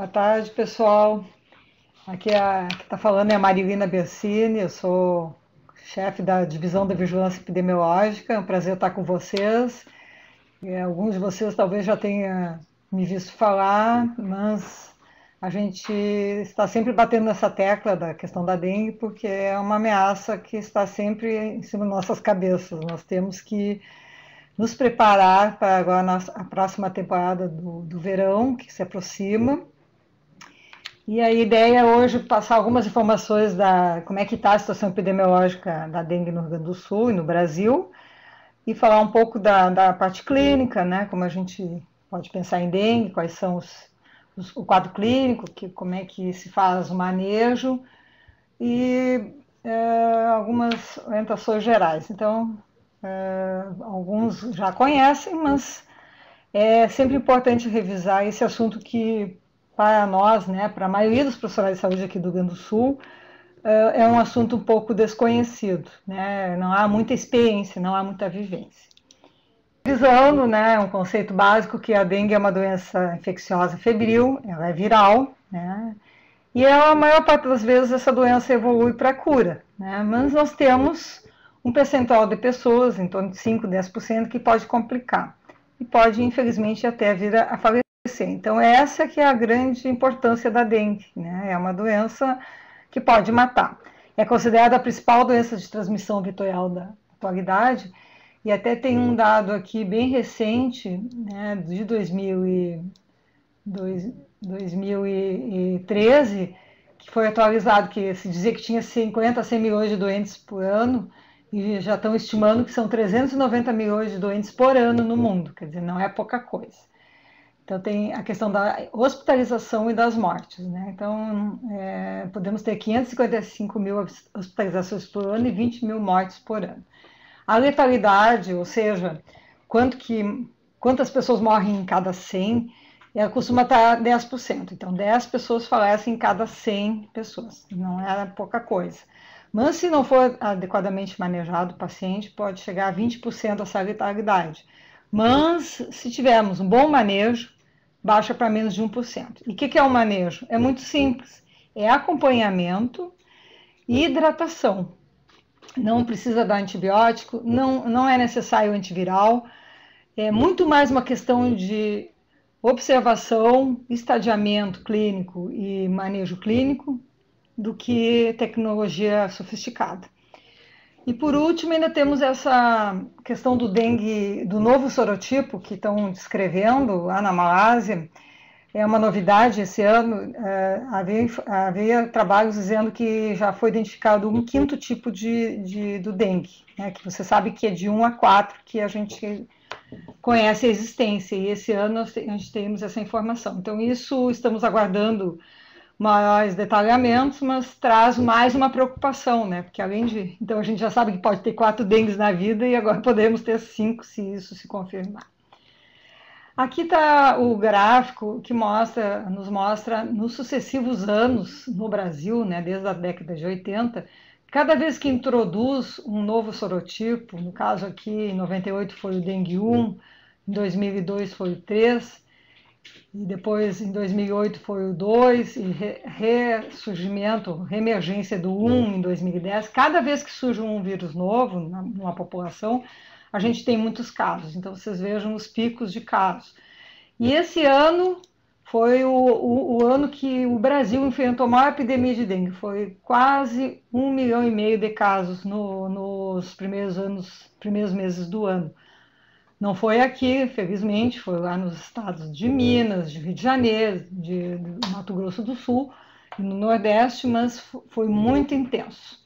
Boa tarde, pessoal. Aqui que está falando é a Marilina Bersini, eu sou chefe da Divisão da Vigilância Epidemiológica. É um prazer estar com vocês. Alguns de vocês talvez já tenham me visto falar, mas a gente está sempre batendo nessa tecla da questão da dengue, porque é uma ameaça que está sempre em cima das nossas cabeças. Nós temos que nos preparar para agora a próxima temporada do verão, que se aproxima. E a ideia hoje é passar algumas informações da como é que está a situação epidemiológica da dengue no Rio Grande do Sul e no Brasil, e falar um pouco da parte clínica, né, como a gente pode pensar em dengue, quais são o quadro clínico, como é que se faz o manejo, e algumas orientações gerais. Então, alguns já conhecem, mas é sempre importante revisar esse assunto que, para nós, né, para a maioria dos profissionais de saúde aqui do Rio Grande do Sul, é um assunto um pouco desconhecido, né? Não há muita experiência, não há muita vivência. Utilizando, né, um conceito básico que a dengue é uma doença infecciosa febril, ela é viral, né? E a maior parte das vezes essa doença evolui para a cura, né? Mas nós temos um percentual de pessoas, em torno de 5, 10%, que pode complicar e pode, infelizmente, até vir a falecer. Então, essa que é a grande importância da dengue, né? É uma doença que pode matar. É considerada a principal doença de transmissão vetorial da atualidade, e até tem um dado aqui bem recente, né, de 2013, que foi atualizado, que se dizia que tinha 50 a 100 milhões de doentes por ano, e já estão estimando que são 390 milhões de doentes por ano no mundo, quer dizer, não é pouca coisa. Então, tem a questão da hospitalização e das mortes, né? Então, podemos ter 555 mil hospitalizações por ano e 20 mil mortes por ano. A letalidade, ou seja, quantas pessoas morrem em cada 100, ela costuma estar 10%. Então, 10 pessoas falecem em cada 100 pessoas. Não é pouca coisa. Mas, se não for adequadamente manejado o paciente, pode chegar a 20% essa letalidade. Mas, se tivermos um bom manejo, baixa para menos de 1%. E o que é o manejo? É muito simples. É acompanhamento e hidratação. Não precisa dar antibiótico, não é necessário antiviral. É muito mais uma questão de observação, estadiamento clínico e manejo clínico do que tecnologia sofisticada. E por último, ainda temos essa questão do dengue, do novo sorotipo que estão descrevendo lá na Malásia. É uma novidade esse ano. Havia trabalhos dizendo que já foi identificado um quinto tipo do dengue, né, que você sabe que é de 1 a 4 que a gente conhece a existência, e esse ano a gente temos essa informação. Então, isso estamos aguardando maiores detalhamentos, mas traz mais uma preocupação, né? Porque além de... Então, a gente já sabe que pode ter 4 dengues na vida e agora podemos ter 5 se isso se confirmar. Aqui está o gráfico que nos mostra nos sucessivos anos no Brasil, né, desde a década de 80, cada vez que introduz um novo sorotipo, no caso aqui em 98 foi o dengue 1, em 2002 foi o 3, e depois em 2008 foi o 2, e ressurgimento, reemergência do 1 em 2010. Cada vez que surge um vírus novo numa população, a gente tem muitos casos, então vocês vejam os picos de casos. E esse ano foi o ano que o Brasil enfrentou a maior epidemia de dengue, foi quase 1,5 milhão de casos nos primeiros meses do ano. Não foi aqui, felizmente, foi lá nos estados de Minas, de Rio de Janeiro, de Mato Grosso do Sul e no Nordeste, mas foi muito intenso.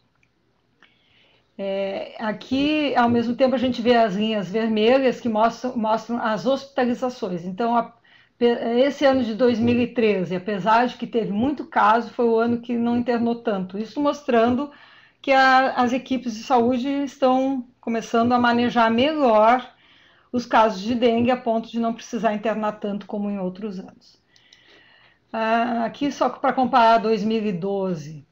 Aqui, ao mesmo tempo, a gente vê as linhas vermelhas que mostram as hospitalizações. Então, esse ano de 2013, apesar de que teve muito caso, foi o ano que não internou tanto. Isso mostrando que as equipes de saúde estão começando a manejar melhor os casos de dengue a ponto de não precisar internar tanto como em outros anos. Aqui só para comparar 2012,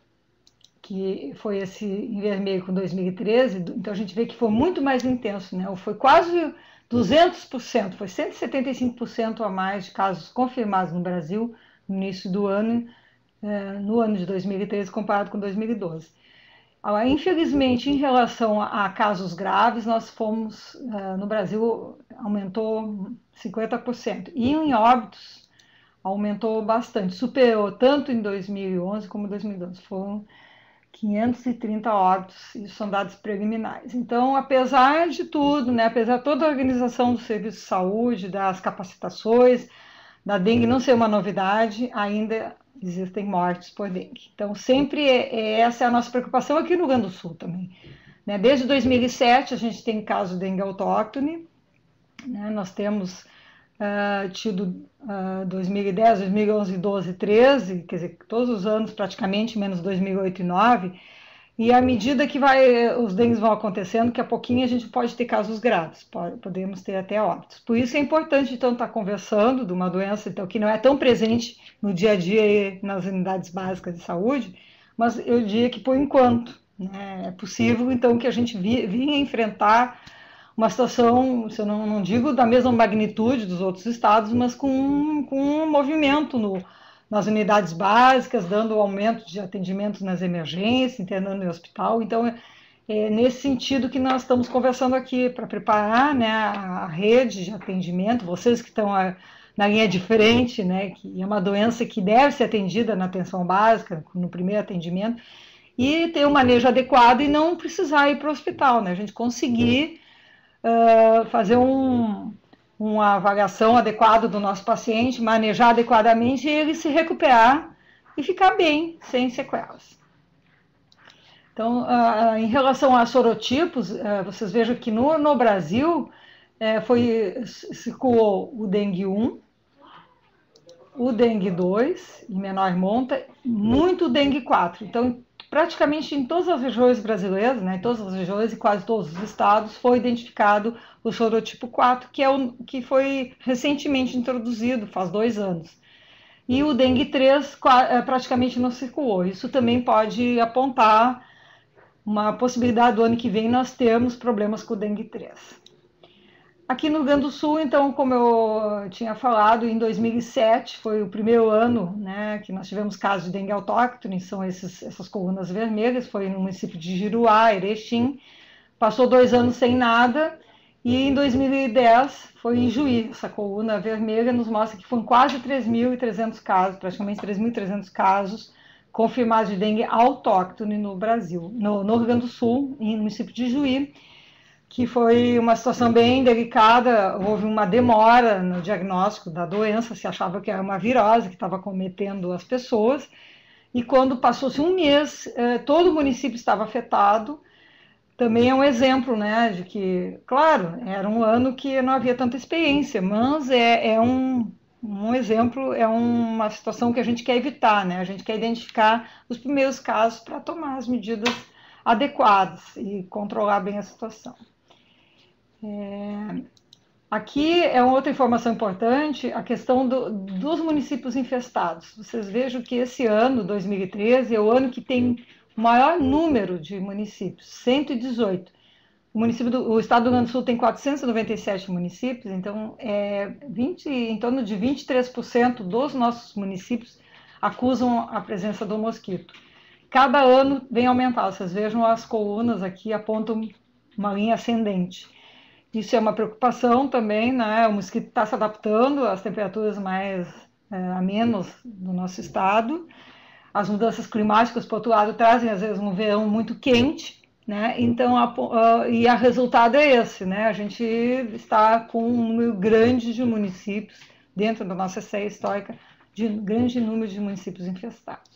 que foi esse em vermelho com 2013, então a gente vê que foi muito mais intenso, né? Foi quase 200%, foi 175% a mais de casos confirmados no Brasil no início do ano, no ano de 2013 comparado com 2012. Infelizmente, em relação a casos graves, nós fomos, no Brasil, aumentou 50%. E em óbitos, aumentou bastante, superou tanto em 2011 como em 2012. Foram 530 óbitos, isso são dados preliminares. Então, apesar de tudo, né, apesar de toda a organização do serviço de saúde, das capacitações, da dengue não ser uma novidade, ainda existem mortes por dengue. Então, sempre essa é a nossa preocupação aqui no Rio Grande do Sul também. Né? Desde 2007, a gente tem caso de dengue autóctone, né? Nós temos tido 2010, 2011, 12, 13, quer dizer, todos os anos praticamente, menos 2008 e 2009, e à medida que os dengues vão acontecendo, que a pouquinho a gente pode ter casos graves, podemos ter até óbitos. Por isso é importante, então, estar conversando de uma doença então, que não é tão presente no dia a dia nas unidades básicas de saúde, mas eu diria que, por enquanto, né, é possível, então, que a gente vinha enfrentar uma situação, se eu não digo da mesma magnitude dos outros estados, mas com um movimento nas unidades básicas, dando aumento de atendimento nas emergências, internando no hospital. Então, é nesse sentido que nós estamos conversando aqui, para preparar, né, a rede de atendimento, vocês que estão na linha de frente, né, que é uma doença que deve ser atendida na atenção básica, no primeiro atendimento, e ter um manejo adequado e não precisar ir para o hospital, né, a gente conseguir fazer uma avaliação adequada do nosso paciente, manejar adequadamente e ele se recuperar e ficar bem, sem sequelas. Então, em relação a sorotipos, vocês vejam que no Brasil circulou o dengue 1, o dengue 2, em menor monta, muito dengue 4. Então, praticamente em todas as regiões brasileiras, né, em todas as regiões e quase todos os estados, foi identificado o sorotipo 4, que foi recentemente introduzido, faz 2 anos. E o dengue 3 praticamente não circulou. Isso também pode apontar uma possibilidade do ano que vem nós termos problemas com o dengue 3. Aqui no Rio Grande do Sul, então, como eu tinha falado, em 2007 foi o primeiro ano, né, que nós tivemos casos de dengue autóctone, são essas colunas vermelhas, foi no município de Giruá, Erechim, passou 2 anos sem nada, e em 2010 foi em Juí, essa coluna vermelha nos mostra que foram quase 3.300 casos, praticamente 3.300 casos confirmados de dengue autóctone no Brasil, no Rio Grande do Sul, no município de Juí, que foi uma situação bem delicada, houve uma demora no diagnóstico da doença, se achava que era uma virose que estava cometendo as pessoas, e quando passou-se um mês, todo o município estava afetado. Também é um exemplo, né, de que, claro, era um ano que não havia tanta experiência, mas é um exemplo, é uma situação que a gente quer evitar, né, a gente quer identificar os primeiros casos para tomar as medidas adequadas e controlar bem a situação. Aqui é uma outra informação importante, a questão dos municípios infestados. Vocês vejam que esse ano, 2013, é o ano que tem o maior número de municípios, 118. O estado do Rio Grande do Sul tem 497 municípios, então em torno de 23% dos nossos municípios acusam a presença do mosquito. Cada ano vem aumentar, vocês vejam as colunas aqui apontam uma linha ascendente. Isso é uma preocupação também, né? O mosquito está se adaptando às temperaturas mais amenas do nosso estado. As mudanças climáticas, por outro lado, trazem às vezes um verão muito quente, né? Então, e o resultado é esse, né? A gente está com um número grande de municípios, dentro da nossa série histórica, de grande número de municípios infestados.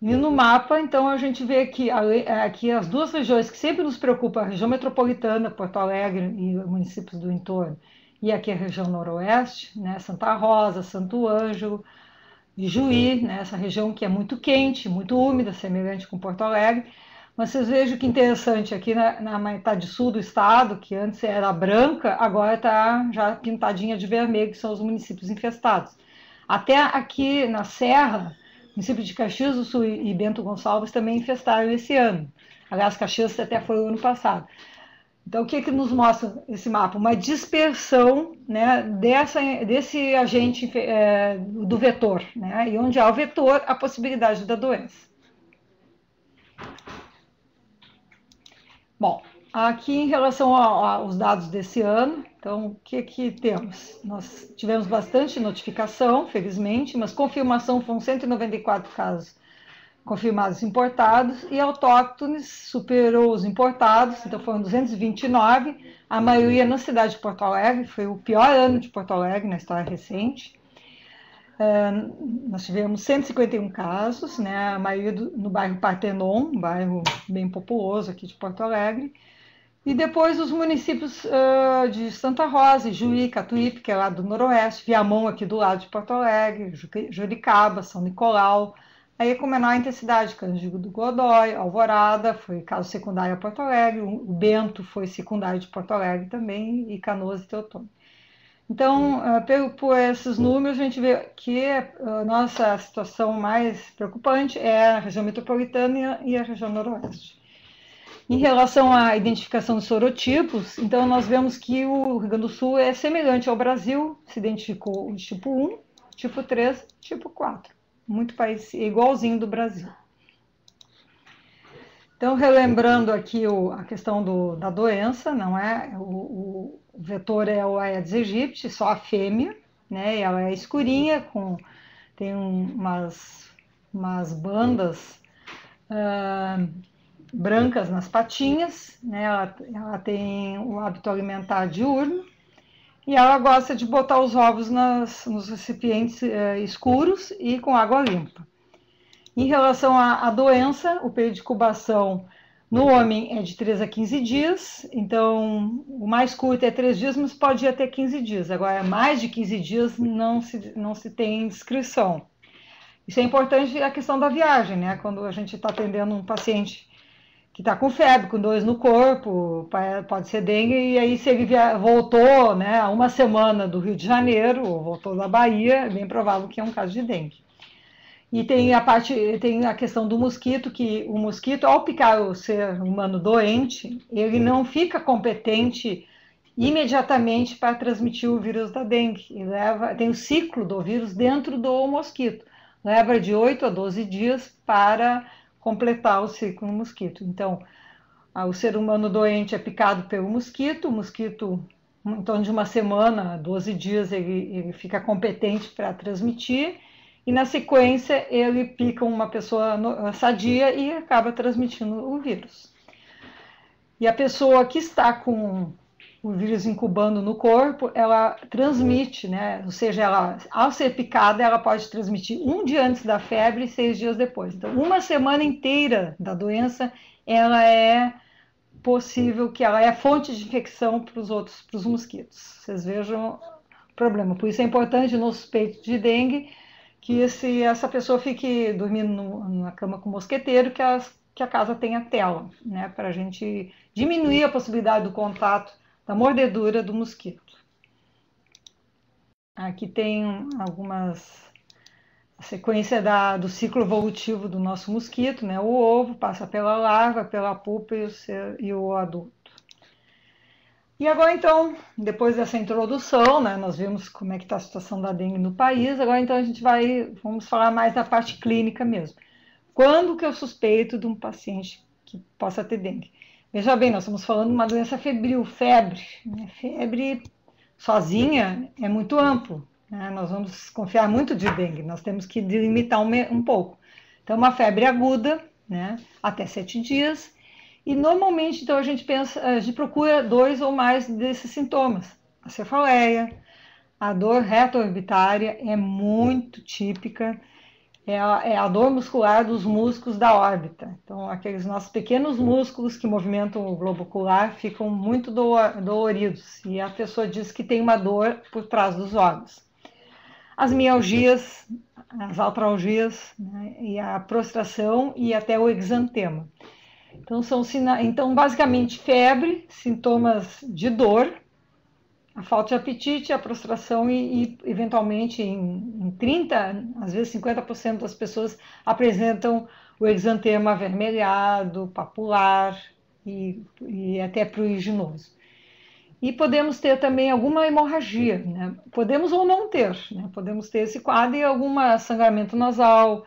E no mapa, então, a gente vê aqui as duas regiões que sempre nos preocupam, a região metropolitana, Porto Alegre e municípios do entorno, e aqui a região noroeste, né, Santa Rosa, Santo Ângelo e Juí, né, essa região que é muito quente, muito úmida, semelhante com Porto Alegre. Mas vocês vejam que interessante, aqui na metade sul do estado, que antes era branca, agora está já pintadinha de vermelho, que são os municípios infestados. Até aqui na Serra, o município de Caxias do Sul e Bento Gonçalves também infestaram esse ano. Aliás, Caxias até foi o ano passado. Então, o que que nos mostra esse mapa? Uma dispersão, né, desse agente do vetor, né? E onde há o vetor, a possibilidade da doença. Bom, aqui em relação aos dados desse ano, então, o que que temos? Nós tivemos bastante notificação, felizmente, mas confirmação foram 194 casos confirmados importados, e autóctones superou os importados, então foram 229, a maioria na cidade de Porto Alegre, foi o pior ano de Porto Alegre na história recente. Nós tivemos 151 casos, né, a maioria no bairro Partenon, um bairro bem populoso aqui de Porto Alegre, e depois os municípios de Santa Rosa, Juí, Catuípe, que é lá do noroeste, Viamão, aqui do lado de Porto Alegre, Juricaba, São Nicolau, aí com menor intensidade, Candido do Godói, Alvorada, foi caso secundário a Porto Alegre, o Bento foi secundário de Porto Alegre também, e Canoas e Teotônio. Então, por esses números, a gente vê que a nossa situação mais preocupante é a região metropolitana e a região noroeste. Em relação à identificação de sorotipos, então nós vemos que o Rio Grande do Sul é semelhante ao Brasil, se identificou o tipo 1, tipo 3, tipo 4. Muito parecido, igualzinho do Brasil. Então, relembrando aqui a questão da doença, não é? O vetor é o Aedes aegypti, só a fêmea, né? E ela é escurinha, tem umas bandas brancas nas patinhas, né? Ela tem o hábito alimentar diurno, e ela gosta de botar os ovos nos recipientes escuros e com água limpa. Em relação à doença, o período de incubação no homem é de 3 a 15 dias, então o mais curto é 3 dias, mas pode ir até 15 dias. Agora, mais de 15 dias não se tem inscrição. Isso é importante a questão da viagem, né? Quando a gente está atendendo um paciente que está com febre, com dores no corpo, pode ser dengue, e aí se ele voltou, né, há uma semana do Rio de Janeiro, ou voltou da Bahia, é bem provável que é um caso de dengue. E tem a questão do mosquito, que o mosquito, ao picar o ser humano doente, ele não fica competente imediatamente para transmitir o vírus da dengue. Tem o ciclo do vírus dentro do mosquito. Leva de 8 a 12 dias para completar o ciclo no mosquito. Então, o ser humano doente é picado pelo mosquito, o mosquito, em torno de uma semana, 12 dias, ele fica competente para transmitir, e na sequência ele pica uma pessoa sadia e acaba transmitindo o vírus. E a pessoa que está com o vírus incubando no corpo, ela transmite, né? Ou seja, ao ser picada, ela pode transmitir um dia antes da febre e 6 dias depois. Então, uma semana inteira da doença, ela é possível que ela é fonte de infecção para os mosquitos. Vocês vejam o problema. Por isso é importante no suspeito de dengue que essa pessoa fique dormindo na cama com mosqueteiro, que a casa tenha tela, né? Para a gente diminuir a possibilidade do contato da mordedura do mosquito. Aqui tem a sequência do ciclo evolutivo do nosso mosquito, né? O ovo passa pela larva, pela pupa e o adulto. E agora, então, depois dessa introdução, né, nós vimos como é que está a situação da dengue no país, agora então vamos falar mais da parte clínica mesmo. Quando que eu suspeito de um paciente que possa ter dengue? Veja bem, nós estamos falando de uma doença febril, febre. Né? Febre sozinha é muito amplo, né? Nós vamos confiar muito de dengue, nós temos que delimitar um pouco. Então, uma febre aguda, né, até 7 dias, e normalmente, então, a gente procura 2 ou mais desses sintomas. A cefaleia, a dor reto-orbitária é muito típica, é a dor muscular dos músculos da órbita. Então, aqueles nossos pequenos músculos que movimentam o globo ocular ficam muito doloridos, e a pessoa diz que tem uma dor por trás dos olhos. As mialgias, as artralgias, né, e a prostração e até o exantema. Então, basicamente, febre, sintomas de dor, a falta de apetite, a prostração e eventualmente, em 30%, às vezes 50% das pessoas apresentam o exantema avermelhado, papular, e até pruriginoso. E podemos ter também alguma hemorragia, né? Podemos ou não ter, né? Podemos ter esse quadro e algum sangramento nasal,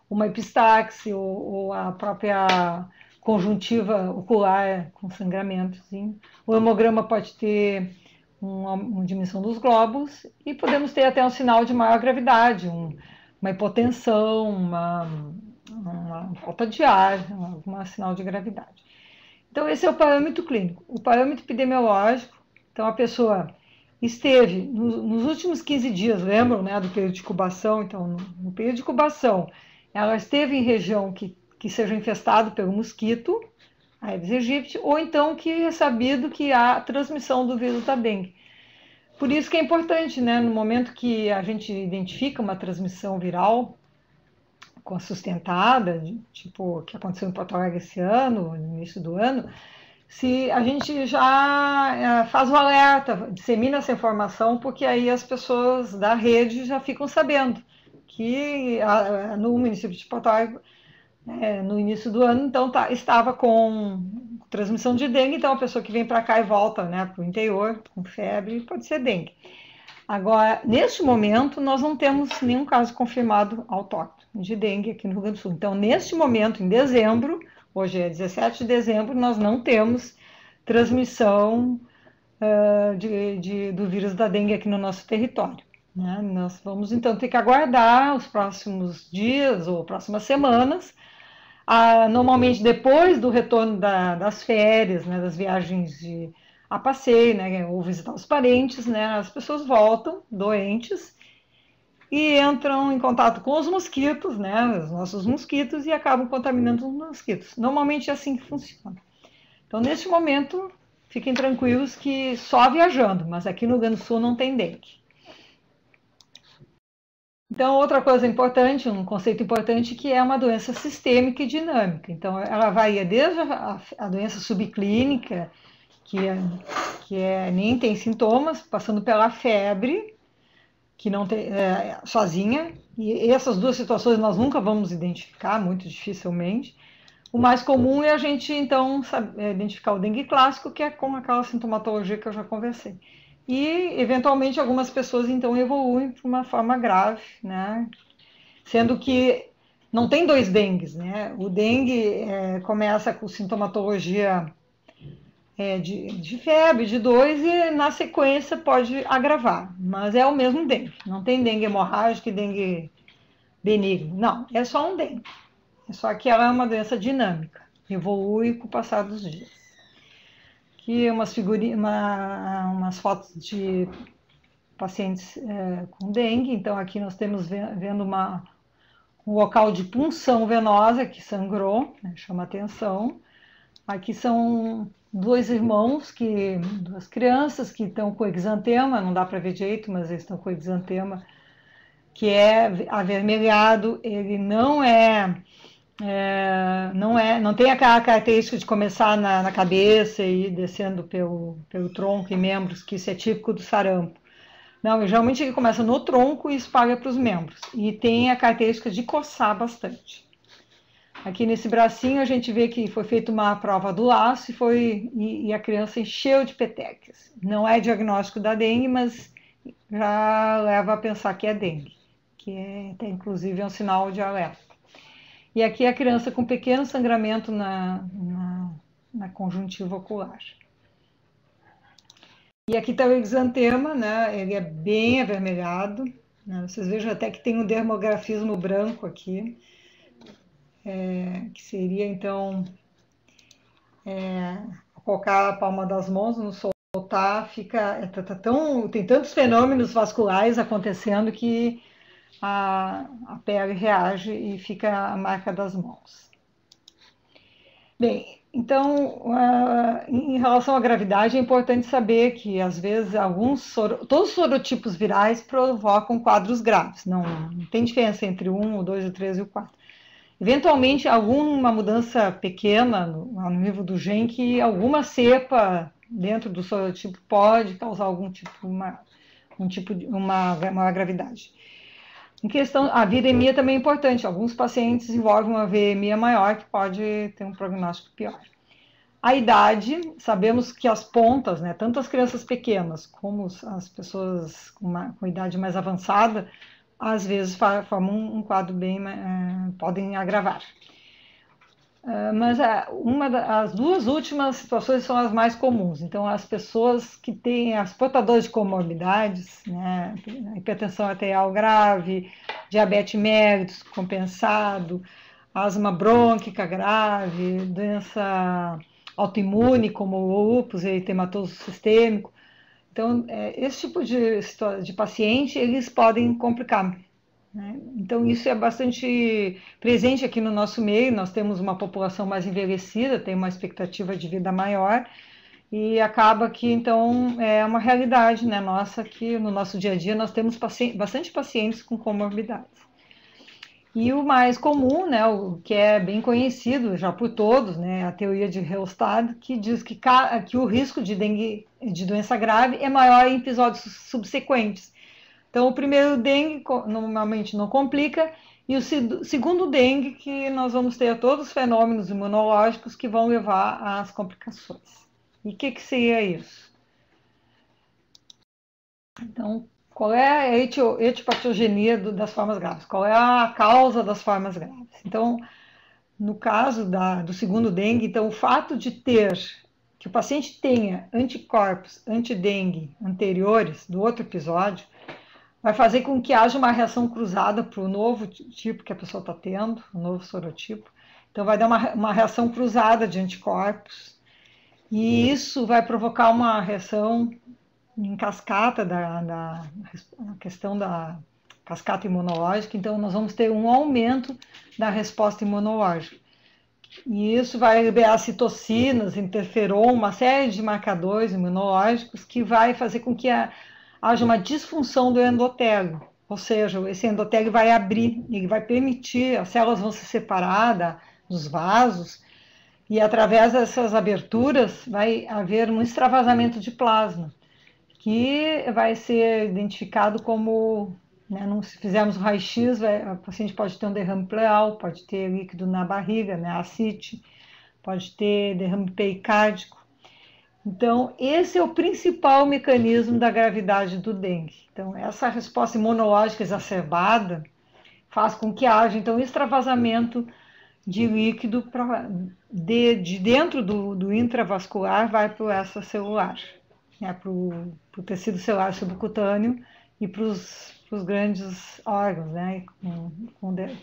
uma epistaxe ou a própria conjuntiva ocular com sangramento. Sim. O hemograma pode ter uma diminuição dos glóbulos e podemos ter até um sinal de maior gravidade, uma hipotensão, uma falta de ar, algum sinal de gravidade. Então, esse é o parâmetro clínico. O parâmetro epidemiológico, então a pessoa esteve nos últimos 15 dias, lembram, né, do período de incubação? Então, no período de incubação, ela esteve em região que seja infestado pelo mosquito, Aedes aegypti, ou então que é sabido que há transmissão do vírus da dengue. Por isso que é importante, né, no momento que a gente identifica uma transmissão viral sustentada, tipo o que aconteceu em Porto Alegre esse ano, no início do ano, se a gente já faz o alerta, dissemina essa informação, porque aí as pessoas da rede já ficam sabendo que no município de Porto Alegre, no início do ano, então estava com transmissão de dengue, então a pessoa que vem para cá e volta, né, para o interior com febre, pode ser dengue. Agora, neste momento, nós não temos nenhum caso confirmado autóctone de dengue aqui no Rio Grande do Sul. Então, neste momento, em dezembro, hoje é 17 de dezembro, nós não temos transmissão do vírus da dengue aqui no nosso território. Né? Nós vamos, então, ter que aguardar os próximos dias ou próximas semanas. Normalmente, depois do retorno das férias, né, das viagens a passeio, né, ou visitar os parentes, né, as pessoas voltam doentes e entram em contato com os mosquitos, né, os nossos mosquitos, e acabam contaminando os mosquitos. Normalmente é assim que funciona. Então, neste momento, fiquem tranquilos que só viajando, mas aqui no Rio Grande do Sul não tem dengue. Então, outra coisa importante, um conceito importante, que é uma doença sistêmica e dinâmica. Então, ela varia desde a doença subclínica, que nem tem sintomas, passando pela febre, que não tem sozinha, e essas duas situações nós nunca vamos identificar, muito dificilmente. O mais comum é a gente, então, identificar o dengue clássico, que é com aquela sintomatologia que eu já conversei. E, eventualmente, algumas pessoas, então, evoluem para uma forma grave, né? Sendo que não tem dois dengues, né? O dengue começa com sintomatologia de febre, de dor, e na sequência pode agravar, mas é o mesmo dengue. Não tem dengue hemorrágico e dengue benigno, não, é só um dengue. É só que ela é uma doença dinâmica, evolui com o passar dos dias. Aqui umas fotos de pacientes com dengue. Então aqui nós temos vendo um local de punção venosa que sangrou, né, chama atenção. Aqui são dois irmãos, duas crianças que estão com exantema, não dá para ver direito, mas eles estão com exantema, que é avermelhado. Ele não tem aquela característica de começar na cabeça e ir descendo pelo tronco e membros, que isso é típico do sarampo. Não, geralmente ele começa no tronco e espalha para os membros. E tem a característica de coçar bastante. Aqui nesse bracinho a gente vê que foi feita uma prova do laço e a criança encheu de petequias. Não é diagnóstico da dengue, mas já leva a pensar que é dengue, que inclusive é um sinal de alerta. E aqui a criança com pequeno sangramento na conjuntiva ocular. E aqui está o exantema, né? Ele é bem avermelhado, né? Vocês vejam até que tem um dermografismo branco aqui, que seria, então, colocar a palma das mãos, não soltar, tem tantos fenômenos vasculares acontecendo que a pele reage e fica a marca das mãos. Bem, então, em relação à gravidade, é importante saber que, às vezes, todos os sorotipos virais provocam quadros graves. Não tem diferença entre o 1, o 2, o 3 e o 4. Eventualmente, alguma mudança pequena no nível do gene, que alguma cepa dentro do sorotipo pode causar uma gravidade. Em questão, a viremia também é importante. Alguns pacientes desenvolvem uma viremia maior que pode ter um prognóstico pior. A idade, sabemos que as pontas, né, tanto as crianças pequenas como as pessoas com idade mais avançada, às vezes formam um quadro bem, podem agravar. Mas as duas últimas situações são as mais comuns. Então, as pessoas que têm, as portadoras de comorbidades, né, hipertensão arterial grave, diabetes mellitus compensado, asma brônquica grave, doença autoimune como o lúpus eritematoso sistêmico. Então, esse tipo de paciente, eles podem complicar, né? Então, isso é bastante presente aqui no nosso meio. Nós temos uma população mais envelhecida, tem uma expectativa de vida maior, e acaba que, então, é uma realidade, né, nossa, que no nosso dia a dia nós temos bastante pacientes com comorbidades. E o mais comum, né, o que é bem conhecido já por todos, né, a teoria de Rellstad, que diz que o risco de dengue, de doença grave, é maior em episódios subsequentes. Então, o primeiro dengue normalmente não complica, e o segundo dengue que nós vamos ter todos os fenômenos imunológicos que vão levar às complicações. E o que seria isso? Então, qual é a etiopatogenia das formas graves? Qual é a causa das formas graves? Então, no caso do segundo dengue, então, o fato de que o paciente tenha anticorpos antidengue anteriores do outro episódio, vai fazer com que haja uma reação cruzada para o novo tipo que a pessoa está tendo, o novo sorotipo. Então, vai dar uma reação cruzada de anticorpos, e isso vai provocar uma reação em cascata da questão da cascata imunológica. Então, nós vamos ter um aumento da resposta imunológica. E isso vai liberar citocinas, interferon, uma série de marcadores imunológicos que vai fazer com que haja uma disfunção do endotélio. Ou seja, esse endotélio vai abrir, ele vai permitir, as células vão se separar dos vasos, e através dessas aberturas vai haver um extravasamento de plasma, que vai ser identificado como, né, se fizermos o raio-x, o paciente pode ter um derrame pleural, pode ter líquido na barriga, né, ascite, pode ter derrame pericárdico. Então, esse é o principal mecanismo da gravidade do dengue. Então, essa resposta imunológica exacerbada faz com que haja, então, extravasamento de líquido de dentro do intravascular, vai para o extracelular, né, para o tecido celular subcutâneo e para os grandes órgãos, né,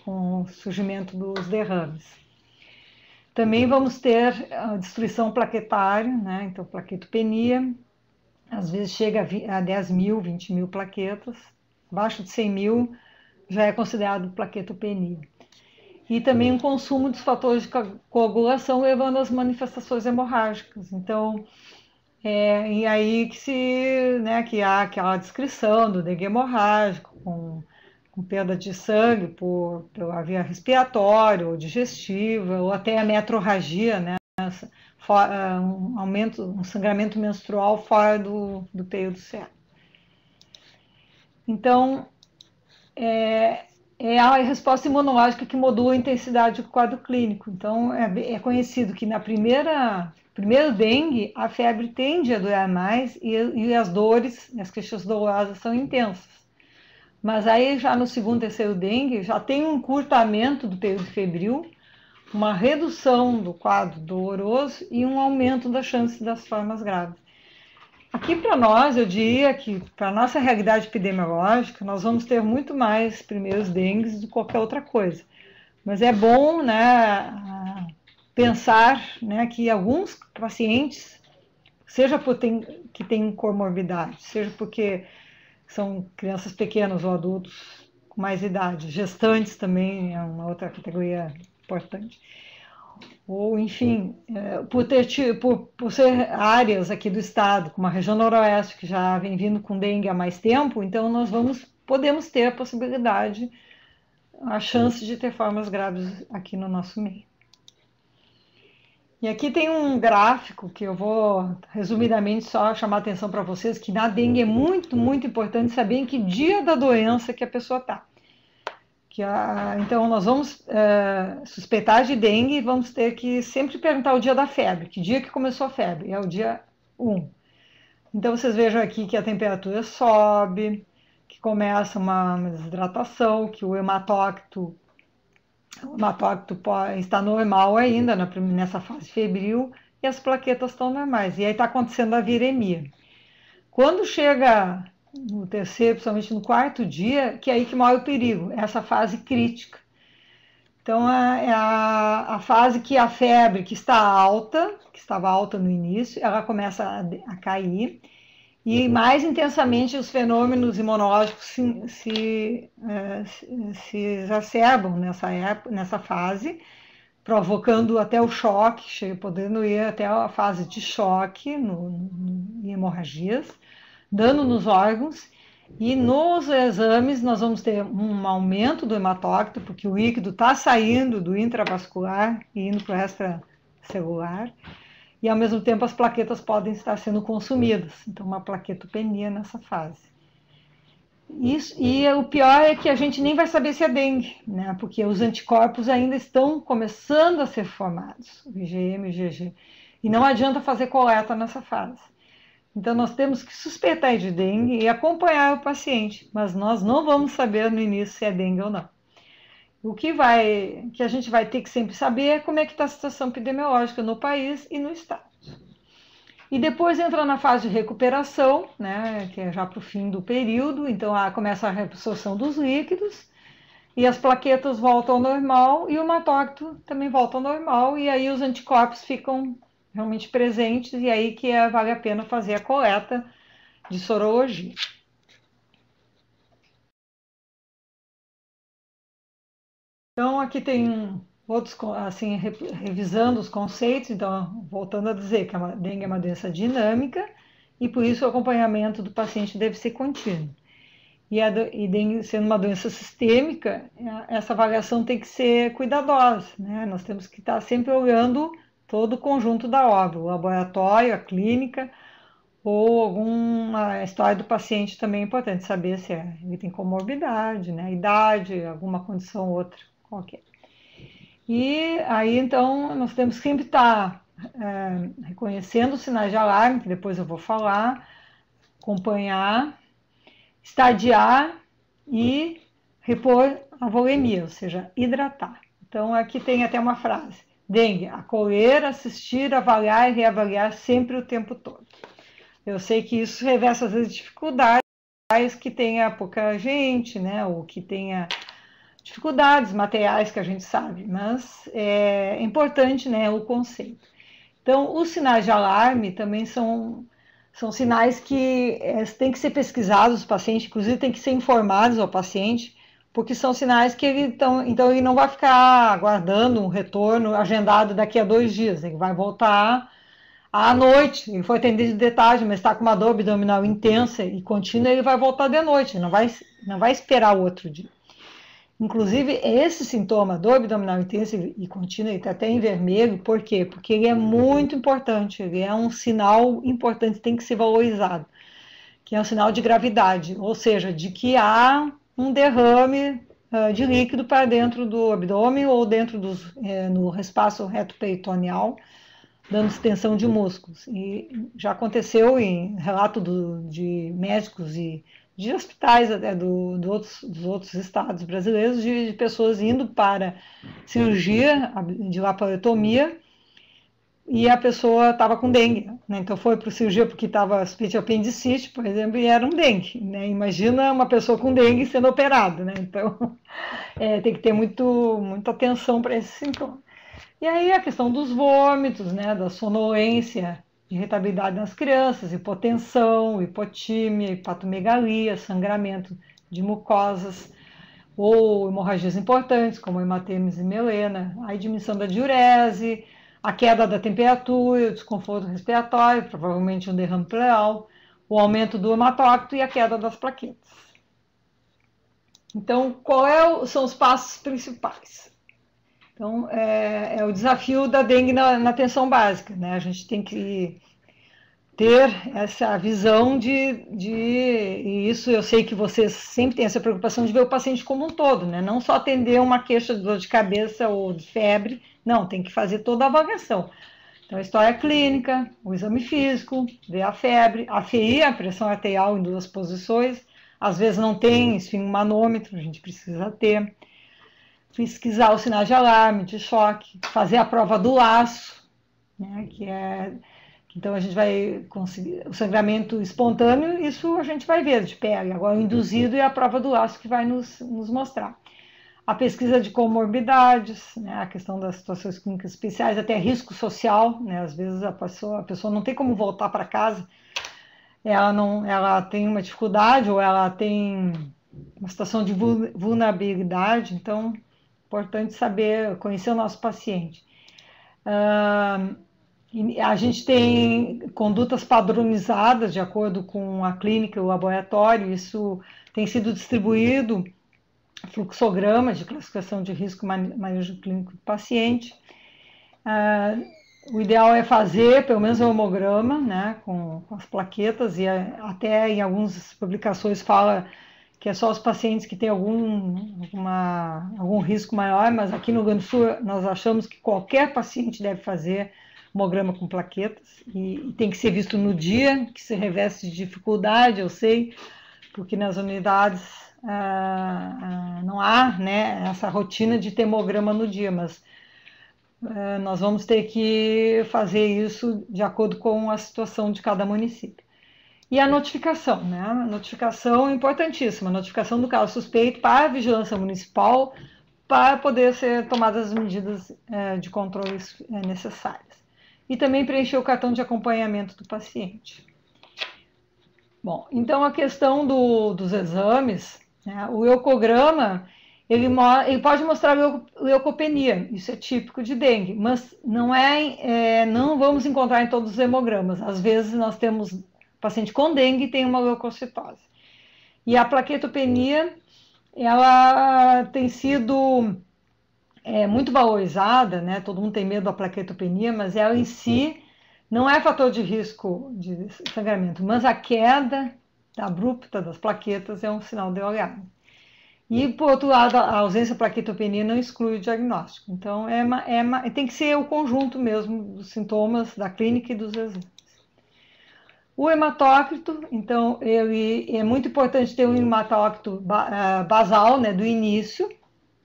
com o surgimento dos derrames. Também vamos ter a destruição plaquetária, né, então plaquetopenia, às vezes chega a 10 mil, 20 mil plaquetas, abaixo de 100 mil já é considerado plaquetopenia. E também o consumo dos fatores de coagulação levando às manifestações hemorrágicas. Então, e aí que há aquela descrição do dengue hemorrágico, com perda de sangue pela via respiratória ou digestiva, ou até a metrorragia, né, um sangramento menstrual fora do período certo. Então, é a resposta imunológica que modula a intensidade do quadro clínico. Então, é conhecido que primeiro dengue, a febre tende a durar mais e as dores, as queixas dolorosas são intensas. Mas aí, já no segundo, terceiro dengue, já tem um encurtamento do período febril, uma redução do quadro doloroso e um aumento da chance das formas graves. Aqui para nós, eu diria que para a nossa realidade epidemiológica, nós vamos ter muito mais primeiros dengues do que qualquer outra coisa. Mas é bom, né, pensar, né, que alguns pacientes, seja que têm comorbidade, seja porque são crianças pequenas ou adultos com mais idade, gestantes também é uma outra categoria importante, ou enfim, por ser áreas aqui do estado, como a região noroeste, que já vem vindo com dengue há mais tempo, então nós podemos ter a possibilidade, a chance de ter formas graves aqui no nosso meio. E aqui tem um gráfico que eu vou, resumidamente, só chamar a atenção para vocês, que na dengue é muito, muito importante saber em que dia da doença que a pessoa está. Então, nós vamos suspeitar de dengue e vamos ter que sempre perguntar o dia da febre. Que dia que começou a febre? É o dia 1. Então, vocês vejam aqui que a temperatura sobe, que começa uma desidratação, que o hematócrito está normal ainda nessa fase febril e as plaquetas estão normais. E aí está acontecendo a viremia. Quando chega no terceiro, principalmente no quarto dia, que é aí que mora o perigo, essa fase crítica. Então, é a fase que a febre, que está alta, que estava alta no início, ela começa a cair, e mais intensamente os fenômenos imunológicos se exacerbam nessa fase, provocando até o choque, podendo ir até a fase de choque em hemorragias, dano nos órgãos, e nos exames nós vamos ter um aumento do hematócrito, porque o líquido está saindo do intravascular e indo para o extracelular, e ao mesmo tempo as plaquetas podem estar sendo consumidas, então uma plaquetopenia nessa fase. E o pior é que a gente nem vai saber se é dengue, né? Porque os anticorpos ainda estão começando a ser formados, o IgM e o IgG, e não adianta fazer coleta nessa fase. Então, nós temos que suspeitar de dengue e acompanhar o paciente, mas nós não vamos saber no início se é dengue ou não. O que a gente vai ter que sempre saber é como é que está a situação epidemiológica no país e no estado. E depois entra na fase de recuperação, né, que é já para o fim do período, então começa a reabsorção dos líquidos, e as plaquetas voltam ao normal, e o hematócrito também volta ao normal, e aí os anticorpos ficam realmente presentes, e aí que vale a pena fazer a coleta de sorologia. Então, aqui tem outros, assim, revisando os conceitos, então, voltando a dizer que a dengue é uma doença dinâmica, e por isso o acompanhamento do paciente deve ser contínuo. E dengue sendo uma doença sistêmica, essa avaliação tem que ser cuidadosa, né? Nós temos que estar sempre olhando todo o conjunto da obra, o laboratório, a clínica, ou alguma história do paciente também é importante saber se ele tem comorbidade, né, idade, alguma condição outra qualquer. E aí, então, nós temos que sempre estar reconhecendo os sinais de alarme, que depois eu vou falar, acompanhar, estadiar e repor a volemia, ou seja, hidratar. Então, aqui tem até uma frase: dengue, acolher, assistir, avaliar e reavaliar sempre o tempo todo. Eu sei que isso revela, às vezes, dificuldades que tenha pouca gente, né, ou que tenha dificuldades materiais que a gente sabe, mas é importante, né, o conceito. Então, os sinais de alarme também são sinais que têm que ser pesquisados, os pacientes, inclusive, têm que ser informados ao paciente, porque são sinais que então ele não vai ficar aguardando um retorno agendado daqui a 2 dias, ele vai voltar à noite, ele foi atendido de tarde, mas está com uma dor abdominal intensa e contínua, ele vai voltar de noite, não vai esperar o outro dia. Inclusive, esse sintoma, dor abdominal intensa e contínua, ele está até em vermelho, por quê? Porque ele é muito importante, ele é um sinal importante, tem que ser valorizado, que é um sinal de gravidade, ou seja, de que há um derrame de líquido para dentro do abdômen ou dentro no espaço reto-peritoneal, dando extensão de músculos. E já aconteceu em relato de médicos e de hospitais até dos outros estados brasileiros, de pessoas indo para cirurgia de laparotomia e a pessoa estava com dengue, né? Então foi para a cirurgia porque estava suspeita de apendicite, por exemplo, e era um dengue, né? Imagina uma pessoa com dengue sendo operada, né? Então tem que ter muita atenção para esse sintoma. E aí a questão dos vômitos, né, da sonolência, irritabilidade nas crianças, hipotensão, hipotímia, hepatomegalia, sangramento de mucosas ou hemorragias importantes, como hematêmese e melena, a diminuição da diurese, a queda da temperatura, o desconforto respiratório, provavelmente um derrame pleural, o aumento do hematócrito e a queda das plaquetas. Então, são os passos principais? Então, é o desafio da dengue na atenção básica, né? A gente tem que ter essa visão e isso eu sei que vocês sempre têm essa preocupação de ver o paciente como um todo, né? Não só atender uma queixa de dor de cabeça ou de febre, não, tem que fazer toda a avaliação. Então, a história clínica, o exame físico, ver a febre, a FEI, a pressão arterial em 2 posições, às vezes não tem esfingmanômetro, a gente precisa ter, pesquisar os sinais de alarme, de choque, fazer a prova do laço, né, então a gente vai conseguir o sangramento espontâneo, isso a gente vai ver de pele. Agora o induzido é a prova do laço que vai nos mostrar. A pesquisa de comorbidades, né, a questão das situações clínicas especiais, até risco social, né, às vezes a pessoa não tem como voltar para casa, ela tem uma dificuldade ou ela tem uma situação de vulnerabilidade, então é importante saber, conhecer o nosso paciente. A gente tem condutas padronizadas de acordo com a clínica e o laboratório, isso tem sido distribuído, fluxograma de classificação de risco manejo clínico do paciente. O ideal é fazer pelo menos o hemograma, né, com as plaquetas, e até em algumas publicações fala que é só os pacientes que têm algum risco maior, mas aqui no Rio Grande do Sul nós achamos que qualquer paciente deve fazer hemograma com plaquetas, e tem que ser visto no dia, que se reveste de dificuldade, eu sei, porque nas unidades não há, né, essa rotina de ter hemograma no dia, mas nós vamos ter que fazer isso de acordo com a situação de cada município. E a notificação, né? A notificação é importantíssima, a notificação do caso suspeito para a vigilância municipal, para poder ser tomadas as medidas de controle necessárias. E também preencher o cartão de acompanhamento do paciente. Bom, então a questão dos exames, né, o ecograma, ele pode mostrar leucopenia, isso é típico de dengue, mas não vamos encontrar em todos os hemogramas. Às vezes nós temos paciente com dengue e tem uma leucocitose. E a plaquetopenia, ela tem sido muito valorizada, né? Todo mundo tem medo da plaquetopenia, mas ela em si não é fator de risco de sangramento, mas a queda abrupta das plaquetas é um sinal de alarme. E, por outro lado, a ausência de plaquetopenia não exclui o diagnóstico. Então, tem que ser o conjunto mesmo dos sintomas da clínica e dos exames. O hematócrito, então, ele é muito importante ter um hematócrito basal, né, do início,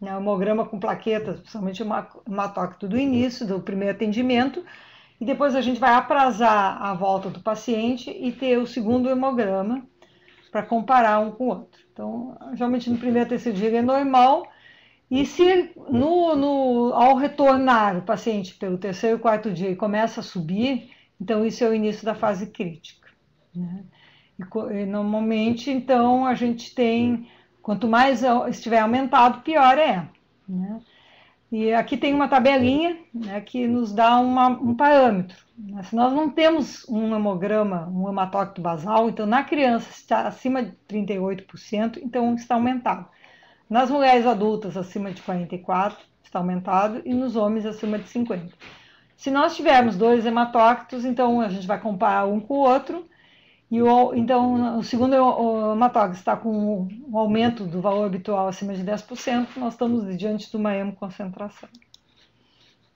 né, o hemograma com plaquetas, principalmente o hematócrito do início, do primeiro atendimento, e depois a gente vai aprazar a volta do paciente e ter o segundo hemograma para comparar um com o outro. Então, geralmente no primeiro, terceiro dia ele é normal, e se ao retornar o paciente pelo terceiro, quarto dia e começa a subir, então isso é o início da fase crítica, né? E normalmente, então, a gente tem, quanto mais estiver aumentado, pior é, né? E aqui tem uma tabelinha, né, que nos dá um parâmetro. Se nós não temos um hemograma, um hematócrito basal, então na criança está acima de 38%, então está aumentado. Nas mulheres adultas acima de 44% está aumentado e nos homens acima de 50%. Se nós tivermos 2 hematócritos, então a gente vai comparar um com o outro, então o segundo hematócrito está com um aumento do valor habitual acima de 10%, nós estamos diante de uma hemoconcentração,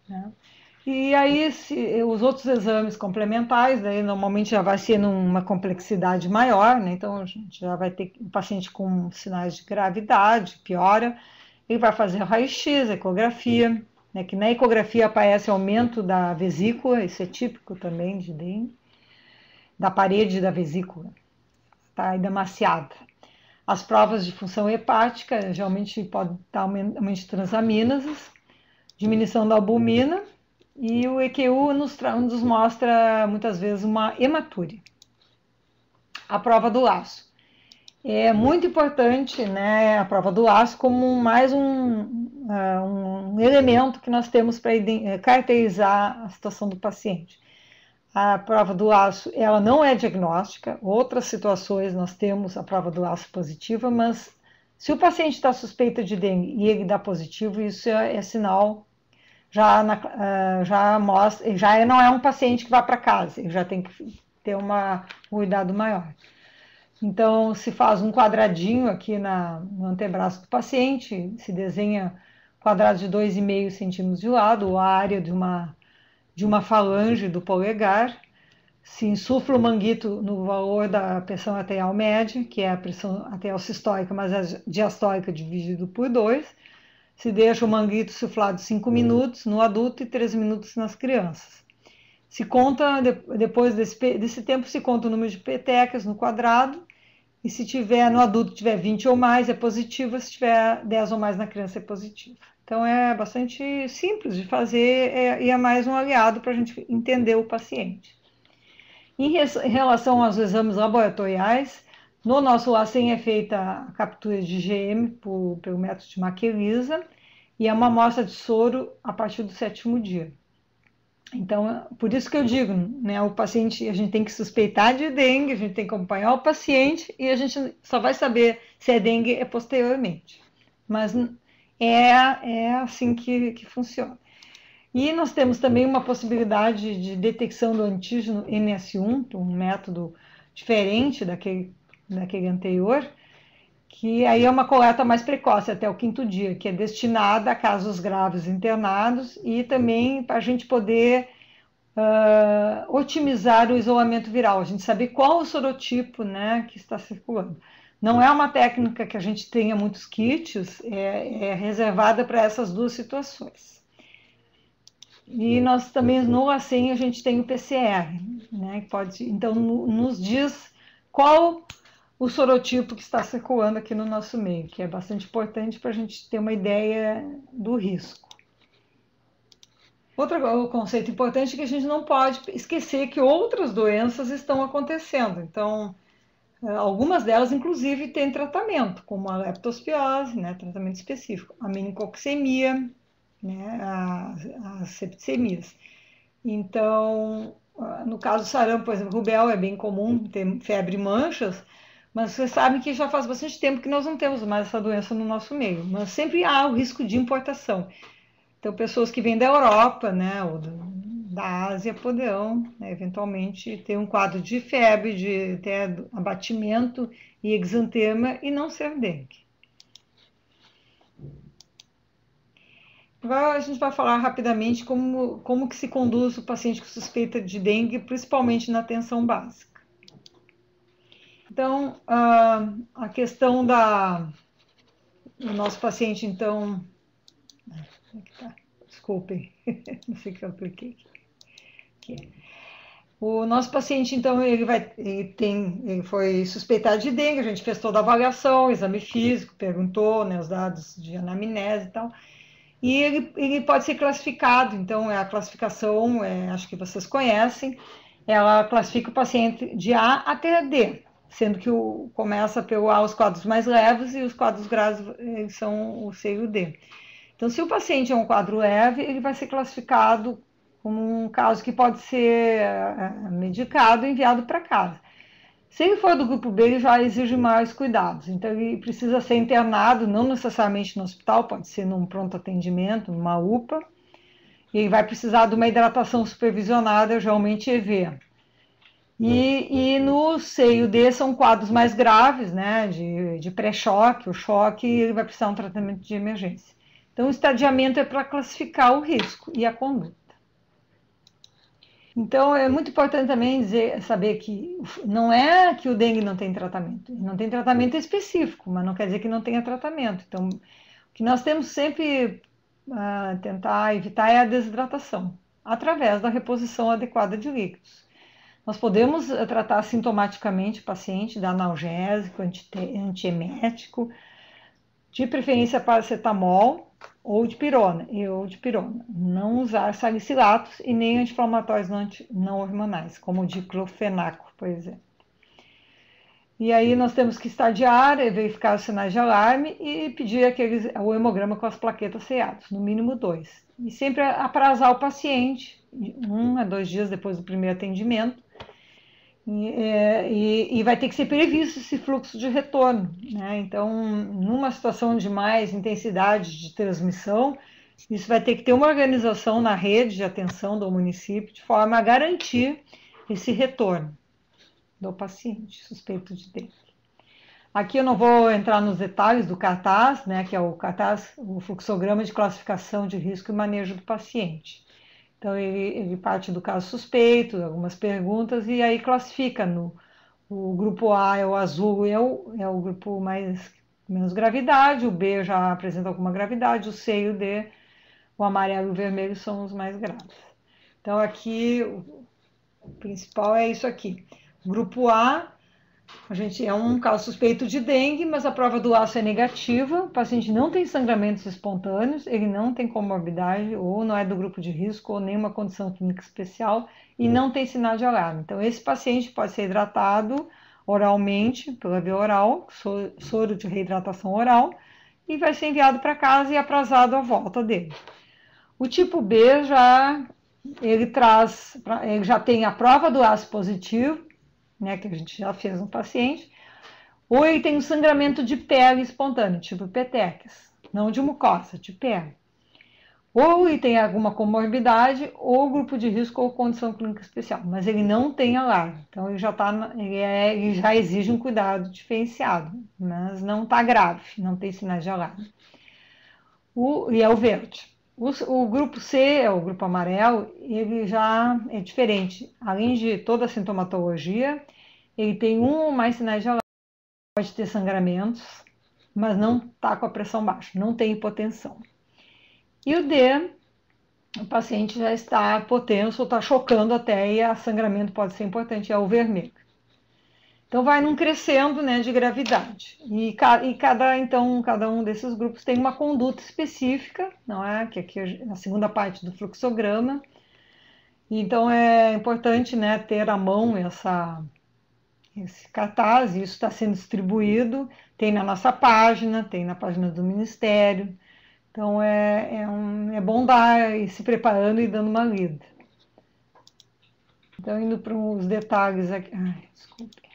né? E aí os outros exames complementares, daí normalmente já vai ser numa complexidade maior, né? Então a gente já vai ter um paciente com sinais de gravidade, piora, ele vai fazer raio-x, ecografia, né? Que na ecografia aparece aumento da vesícula, isso é típico também de dengue, da parede da vesícula, tá ainda maciada. As provas de função hepática, geralmente pode estar aumento de transaminases, diminuição da albumina, e o EQU nos mostra muitas vezes uma hematúria. A prova do laço. É muito importante, né, a prova do laço como mais um elemento que nós temos para caracterizar a situação do paciente. A prova do laço, ela não é diagnóstica, outras situações nós temos a prova do laço positiva, mas se o paciente está suspeito de dengue e ele dá positivo, isso é sinal, já mostra, já não é um paciente que vai para casa, ele já tem que ter um cuidado maior. Então, se faz um quadradinho aqui no antebraço do paciente, se desenha quadrado de 2,5 centímetros de lado, ou a área de uma falange do polegar, se insufla o manguito no valor da pressão arterial média, que é a pressão arterial sistólica, mas a diastólica dividido por 2, se deixa o manguito insuflado 5 minutos no adulto e 13 minutos nas crianças. Se conta, depois desse tempo, se conta o número de petecas no quadrado, e se tiver no adulto tiver 20 ou mais, é positivo, se tiver 10 ou mais na criança, é positivo. Então, é bastante simples de fazer e é mais um aliado para a gente entender o paciente. Em relação aos exames laboratoriais, no nosso LACEN é feita a captura de IgM pelo método de Mac-ELISA e é uma amostra de soro a partir do 7º dia. Então, por isso que eu digo, né, o paciente, a gente tem que suspeitar de dengue, a gente tem que acompanhar o paciente e a gente só vai saber se é dengue posteriormente. Mas é assim que funciona. E nós temos também uma possibilidade de detecção do antígeno NS1, um método diferente daquele anterior, que aí é uma coleta mais precoce, até o 5º dia, que é destinada a casos graves internados e também para a gente poder otimizar o isolamento viral, a gente saber qual o sorotipo, né, que está circulando. Não é uma técnica que a gente tenha muitos kits, é reservada para essas duas situações. E nós também, no LACEN, a gente tem o PCR, né, que pode, então, nos diz qual o sorotipo que está circulando aqui no nosso meio, que é bastante importante para a gente ter uma ideia do risco. Outro conceito importante é que a gente não pode esquecer que outras doenças estão acontecendo. Então, algumas delas, inclusive, têm tratamento, como a leptospirose, né, tratamento específico, a meningococcemia, né, as septicemias. Então, no caso do sarampo, por exemplo, rubéola é bem comum ter febre e manchas, mas vocês sabem que já faz bastante tempo que nós não temos mais essa doença no nosso meio, mas sempre há o risco de importação. Então, pessoas que vêm da Europa, né, ou da Ásia, poderão, né, eventualmente, ter um quadro de febre, de ter abatimento e exantema e não ser dengue. Agora a gente vai falar rapidamente como que se conduz o paciente com suspeita de dengue, principalmente na atenção básica. Então, a questão do nosso paciente, então... Desculpem, não sei o que eu cliquei aqui. O nosso paciente, então, ele foi suspeitado de dengue, a gente fez toda a avaliação, exame físico, perguntou, né, os dados de anamnese e tal, e ele pode ser classificado, então, a classificação, acho que vocês conhecem, ela classifica o paciente de A até D, sendo que começa pelo A os quadros mais leves e os quadros graves são o C e o D. Então, se o paciente é um quadro leve, ele vai ser classificado como um caso que pode ser medicado e enviado para casa. Se ele for do grupo B, ele já exige mais cuidados. Então, ele precisa ser internado, não necessariamente no hospital, pode ser num pronto atendimento, numa UPA. E ele vai precisar de uma hidratação supervisionada, geralmente EV. E no C e o D são quadros mais graves, né, de pré-choque, o choque, e ele vai precisar de um tratamento de emergência. Então, o estadiamento é para classificar o risco e a conduta. Então, é muito importante também saber que não é que o dengue não tem tratamento. Não tem tratamento específico, mas não quer dizer que não tenha tratamento. Então, o que nós temos sempre tentar evitar é a desidratação, através da reposição adequada de líquidos. Nós podemos tratar sintomaticamente o paciente, dar analgésico, antiemético, de preferência paracetamol ou de pirona. Não usar salicilatos e nem anti-inflamatórios não hormonais, como o diclofenaco, por exemplo. E aí nós temos que estadiar, verificar os sinais de alarme e pedir o hemograma com as plaquetas ceadas, no mínimo 2. E sempre aprazar o paciente, 1 a 2 dias depois do primeiro atendimento, e vai ter que ser previsto esse fluxo de retorno, né? Então, numa situação de mais intensidade de transmissão, isso vai ter que ter uma organização na rede de atenção do município, de forma a garantir esse retorno. do paciente suspeito de dengue. Aqui eu não vou entrar nos detalhes do CARTAS, né, que é o CARTAS, o fluxograma de classificação de risco e manejo do paciente. Então, ele parte do caso suspeito, algumas perguntas, e aí classifica o grupo A é o azul, é o grupo menos gravidade, o B já apresenta alguma gravidade, o C e o D, o amarelo e o vermelho são os mais graves. Então, aqui, o principal é isso aqui. Grupo A, a gente é um caso suspeito de dengue, mas a prova do aço é negativa, o paciente não tem sangramentos espontâneos, ele não tem comorbidade, ou não é do grupo de risco, ou nenhuma condição clínica especial, e não tem sinal de alarme. Então, esse paciente pode ser hidratado oralmente, pela via oral, soro de reidratação oral, e vai ser enviado para casa e aprazado a volta dele. O tipo B ele já tem a prova do aço positivo, né, que a gente já fez no paciente, ou ele tem um sangramento de pele espontâneo, tipo petequias, não de mucosa, de pele. Ou ele tem alguma comorbidade, ou grupo de risco ou condição clínica especial, mas ele não tem alarme, então ele ele já exige um cuidado diferenciado, mas não está grave, não tem sinais de alarme. E é o verde. O grupo C, é o grupo amarelo, ele já é diferente. Além de toda a sintomatologia, ele tem um ou mais sinais de alarme. Pode ter sangramentos, mas não está com a pressão baixa, não tem hipotensão. E o D, o paciente já está hipotenso, está chocando até, e o sangramento pode ser importante, é o vermelho. Então, vai num crescendo, né, de gravidade. Então, cada um desses grupos tem uma conduta específica, não é? Que aqui é a segunda parte do fluxograma. Então, é importante, né, ter à mão esse cartaz, isso está sendo distribuído, tem na nossa página, tem na página do Ministério. Então, é bom ir se preparando e dando uma lida. Então, indo para os detalhes aqui. Ai, desculpe.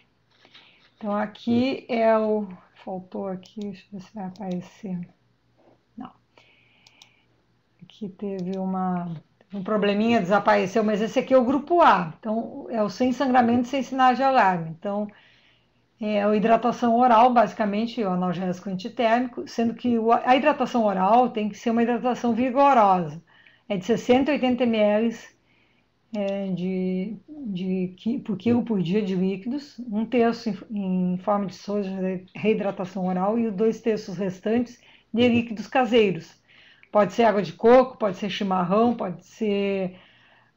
Então, aqui faltou aqui, deixa eu ver se vai aparecer. Não. Aqui teve um probleminha, desapareceu, mas esse aqui é o grupo A. Então, é o sem sangramento, sem sinais de alarme. Então, é a hidratação oral, basicamente, o analgésico antitérmico, sendo que a hidratação oral tem que ser uma hidratação vigorosa. É de 680 ml por quilo por dia de líquidos, um terço em forma de soro de reidratação oral e os 2/3 restantes de líquidos caseiros. Pode ser água de coco, pode ser chimarrão, pode ser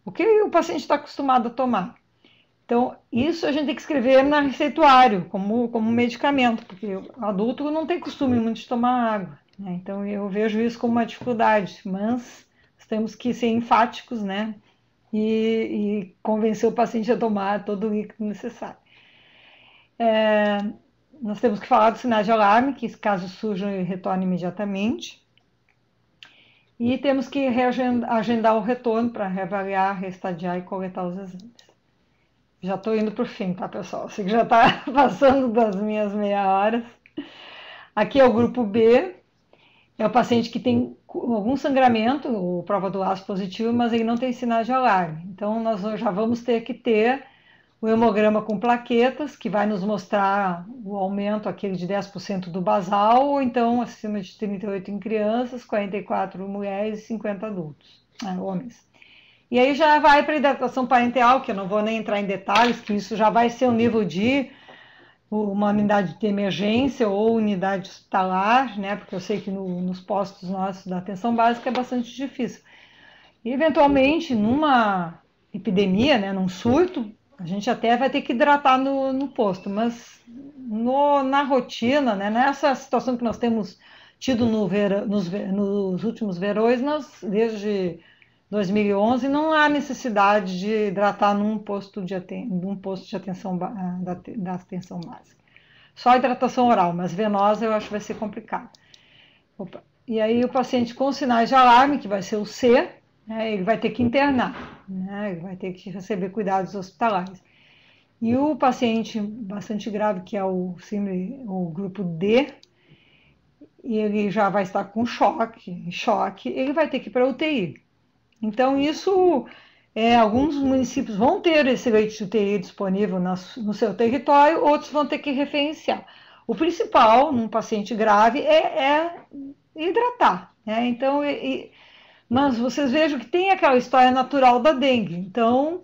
o que o paciente está acostumado a tomar. Então, isso a gente tem que escrever no receituário, como medicamento, porque o adulto não tem costume muito de tomar água, né? Então, eu vejo isso como uma dificuldade, mas temos que ser enfáticos, né? E convencer o paciente a tomar todo o líquido necessário. Nós temos que falar dos sinais de alarme, que caso surjam, ele retorna imediatamente. E temos que agendar o retorno para reavaliar, restadiar e coletar os exames. Já estou indo para o fim, tá, pessoal? Sei que já está passando das minhas meia horas. Aqui é o grupo B, é o paciente que tem algum sangramento, ou prova do aço positivo, mas ele não tem sinais de alarme. Então, nós já vamos ter que ter o hemograma com plaquetas, que vai nos mostrar o aumento aquele de 10% do basal, ou então acima de 38 em crianças, 44 mulheres e 50 adultos, homens. E aí já vai para a hidratação parenteral, que eu não vou nem entrar em detalhes, que isso já vai ser um nível de uma unidade de emergência ou unidade hospitalar, né? Porque eu sei que nos postos nossos da atenção básica é bastante difícil. E, eventualmente, numa epidemia, né, num surto, a gente até vai ter que hidratar no posto, mas na rotina, né, nessa situação que nós temos tido nos últimos verões, desde 2011, não há necessidade de hidratar num posto de atenção da atenção básica. Só hidratação oral, mas venosa eu acho que vai ser complicado. E aí o paciente com sinais de alarme, que vai ser o C, né, ele vai ter que internar, né, ele vai ter que receber cuidados hospitalares. E o paciente bastante grave, que é o grupo D, e ele já vai estar com choque, ele vai ter que ir para a UTI. Então, isso Alguns municípios vão ter esse leite de UTI disponível no seu território, outros vão ter que referenciar. O principal, num paciente grave, é hidratar, né? Então, mas vocês vejam que tem aquela história natural da dengue. Então,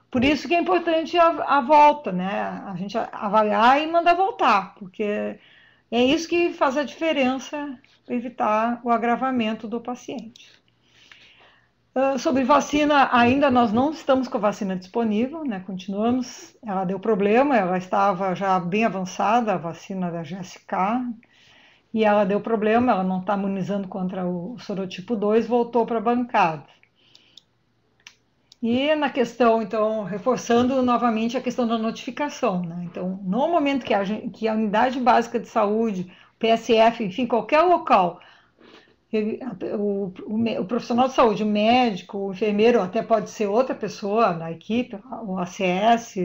por isso que é importante a volta, né? A gente avaliar e mandar voltar, porque é isso que faz a diferença para evitar o agravamento do paciente. Sobre vacina, ainda nós não estamos com a vacina disponível, né? Continuamos, ela deu problema, ela estava já bem avançada, a vacina da GSK, e ela deu problema, ela não está imunizando contra o sorotipo 2, voltou para a bancada. E na questão, então, reforçando novamente a questão da notificação, né? Então, no momento que a unidade básica de saúde, PSF, enfim, qualquer local, o profissional de saúde, o médico, o enfermeiro, até pode ser outra pessoa na equipe, o ACS,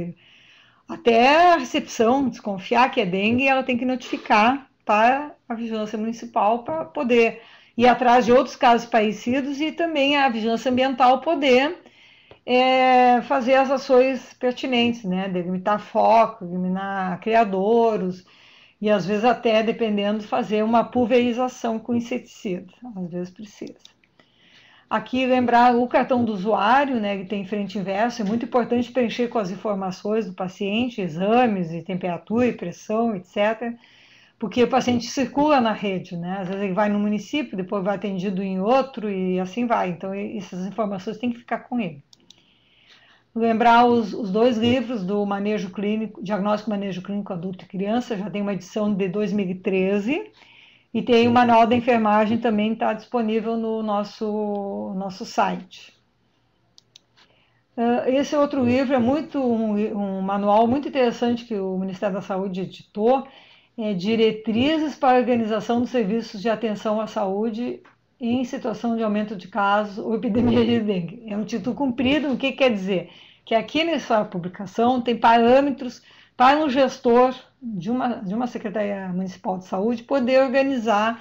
até a recepção, desconfiar que é dengue, ela tem que notificar para a vigilância municipal para poder ir atrás de outros casos parecidos e também a vigilância ambiental poder fazer as ações pertinentes, né? Delimitar foco, eliminar criadouros e às vezes até, dependendo, fazer uma pulverização com inseticida, às vezes precisa. Aqui lembrar o cartão do usuário, né, que tem frente e verso, é muito importante preencher com as informações do paciente, exames e temperatura e pressão, etc., porque o paciente circula na rede, né? Às vezes ele vai no município, depois vai atendido em outro e assim vai. Então, essas informações têm que ficar com ele. Lembrar os dois livros do manejo clínico, diagnóstico e manejo clínico adulto e criança, já tem uma edição de 2013, e tem o manual da enfermagem também, está disponível no nosso site. Esse outro livro é um manual muito interessante que o Ministério da Saúde editou, Diretrizes para a Organização dos Serviços de Atenção à Saúde em situação de aumento de casos ou epidemia de dengue. É um título comprido, o que quer dizer? Que aqui nessa publicação tem parâmetros para um gestor de uma Secretaria Municipal de Saúde poder organizar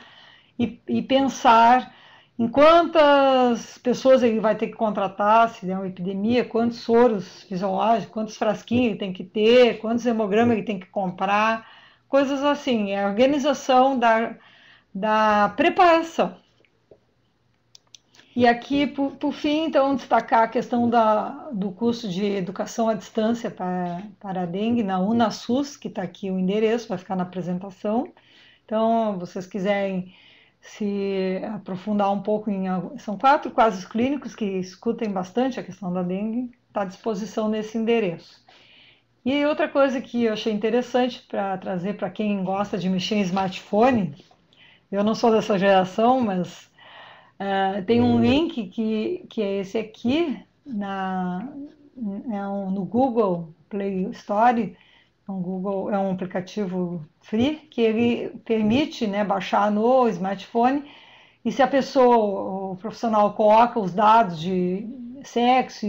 e pensar em quantas pessoas ele vai ter que contratar, se der uma epidemia, quantos soros fisiológicos, quantos frasquinhos ele tem que ter, quantos hemogramas ele tem que comprar, coisas assim. É a organização da preparação. E aqui, por fim, então, destacar a questão do curso de educação à distância para a dengue na UnaSUS, que está aqui o endereço, vai ficar na apresentação. Então, vocês quiserem se aprofundar um pouco são 4 quadros clínicos que escutem bastante a questão da dengue, está à disposição nesse endereço. E outra coisa que eu achei interessante para trazer para quem gosta de mexer em smartphone, eu não sou dessa geração, mas tem um link que é esse aqui, no Google Play Store, é um aplicativo free, que ele permite, né, baixar no smartphone, e se a pessoa, o profissional, coloca os dados de sexo,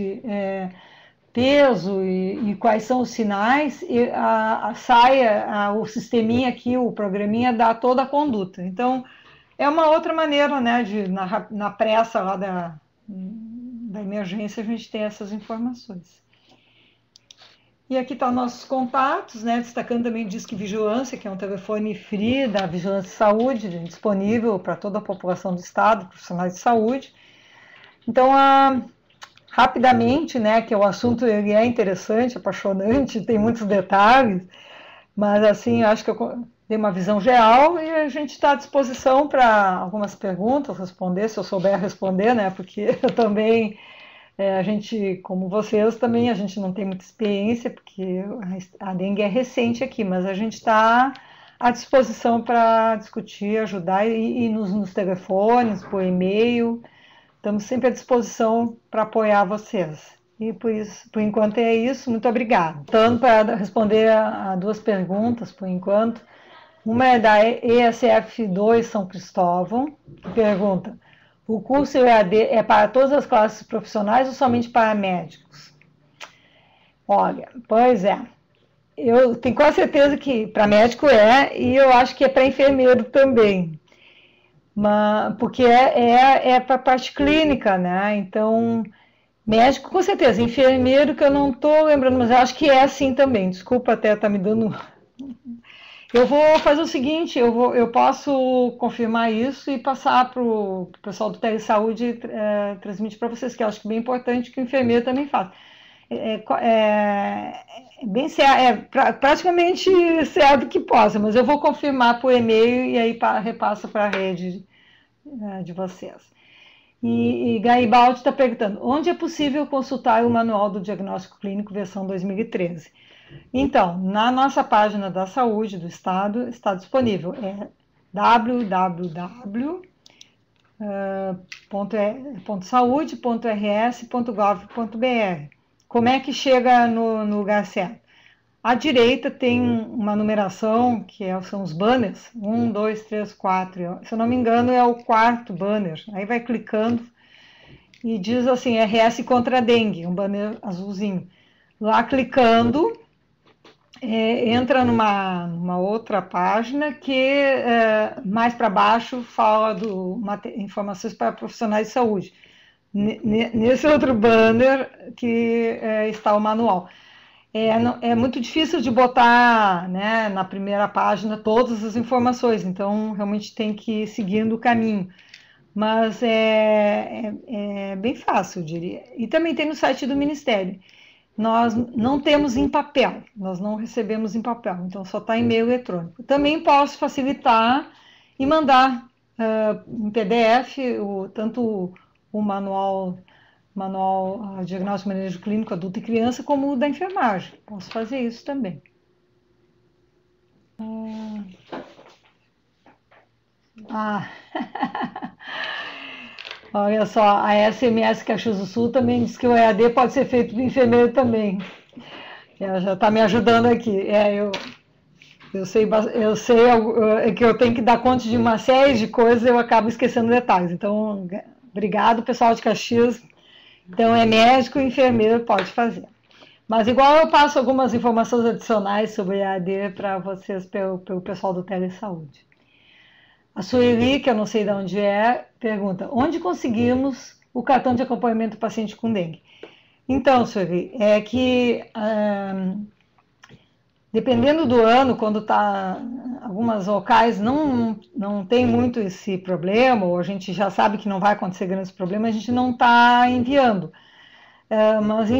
peso e quais são os sinais, e o sisteminha aqui, o programinha, dá toda a conduta. Então, é uma outra maneira, né, na pressa lá da emergência, a gente ter essas informações. E aqui estão nossos contatos, né, destacando também o Disque Vigilância, que é um telefone free da Vigilância de Saúde, disponível para toda a população do estado, profissionais de saúde. Então, rapidamente, né, que o assunto ele é interessante, apaixonante, tem muitos detalhes, mas assim, eu acho que eu dei uma visão geral e a gente está à disposição para algumas perguntas, responder, se eu souber responder, né, porque eu também, a gente, como vocês, também a gente não tem muita experiência, porque a dengue é recente aqui, mas a gente está à disposição para discutir, ajudar e nos telefones, por e-mail. Estamos sempre à disposição para apoiar vocês. E por enquanto é isso. Muito obrigada. Então, para responder a 2 perguntas, por enquanto. Uma é da ESF2 São Cristóvão, que pergunta: o curso EAD é para todas as classes profissionais ou somente para médicos? Olha, pois é. Eu tenho quase certeza que para médico e eu acho que é para enfermeiro também. Porque é para a parte clínica, né? Então, Médico, com certeza. Enfermeiro, que eu não estou lembrando, mas eu acho que é assim também. Desculpa até estar me dando. Eu vou fazer o seguinte, eu posso confirmar isso e passar para o pessoal do Telesaúde transmitir para vocês, que eu acho que é bem importante que o enfermeiro também faça. Bem certo, praticamente certo que possa, mas eu vou confirmar por e-mail e aí repasso para a rede de vocês. E Garibaldi está perguntando, onde é possível consultar o Manual do Diagnóstico Clínico versão 2013? Então, na nossa página da saúde do Estado, está disponível, é www.saude.rs.gov.br. Como é que chega no lugar certo? À direita tem uma numeração, são os banners, 1, 2, 3, 4, se eu não me engano é o quarto banner, aí vai clicando e diz assim, RS contra a dengue, um banner azulzinho. Lá clicando, entra numa outra página que mais para baixo fala informações para profissionais de saúde. Nesse outro banner que está o manual. É muito difícil de botar, né, na primeira página todas as informações, então realmente tem que ir seguindo o caminho. Mas é bem fácil, eu diria. E também tem no site do Ministério. Nós não temos em papel, nós não recebemos em papel, então só está em e-mail eletrônico. Também posso facilitar e mandar em PDF tanto o manual diagnóstico e manejo clínico adulto e criança, como o da enfermagem. Posso fazer isso também. Olha só, a SMS Caxias do Sul também diz que o EAD pode ser feito do enfermeiro também. Ela já está me ajudando aqui. Eu sei que eu tenho que dar conta de uma série de coisas, eu acabo esquecendo detalhes. Então, obrigado, pessoal de Caxias. Então, é médico e enfermeiro, pode fazer. Mas igual eu passo algumas informações adicionais sobre EAD para vocês, pelo pessoal do Telesaúde. A Sueli, que eu não sei de onde pergunta, onde conseguimos o cartão de acompanhamento do paciente com dengue? Então, Sueli, é que dependendo do ano, quando está algumas locais não tem muito esse problema, ou a gente já sabe que não vai acontecer grandes problemas, a gente não está enviando. Mas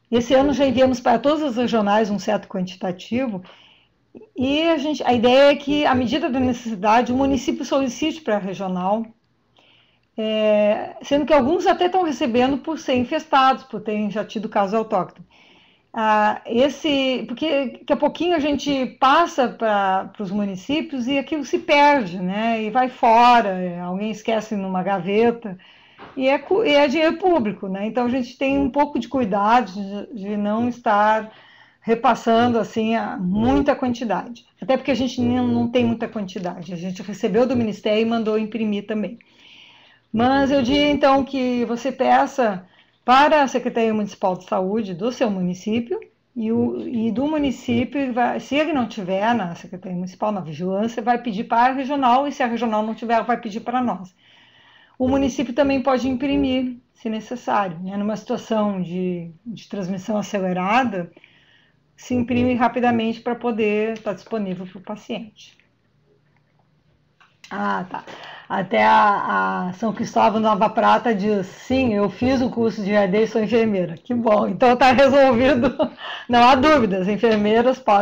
esse ano já enviamos para todas as regionais um certo quantitativo, e a ideia é que, à medida da necessidade, o município solicite para a regional, sendo que alguns até estão recebendo por ser infestados, por terem já tido caso autóctone. Porque daqui a pouquinho a gente passa para os municípios e aquilo se perde, né? E vai fora, alguém esquece numa gaveta, e é dinheiro público, né? Então a gente tem um pouco de cuidado de não estar repassando assim muita quantidade. Até porque a gente não tem muita quantidade. A gente recebeu do Ministério e mandou imprimir também. Mas eu diria então que você peça para a Secretaria Municipal de Saúde do seu município e do município, se ele não tiver na Secretaria Municipal, na vigilância, vai pedir para a regional, e se a regional não tiver, vai pedir para nós. O município também pode imprimir, se necessário, né? Numa situação de transmissão acelerada, se imprime rapidamente para poder estar disponível para o paciente. Tá. Até a São Cristóvão Nova Prata diz, sim, eu fiz o curso de EAD e sou enfermeira. Que bom, então está resolvido. Não há dúvidas, enfermeiras podem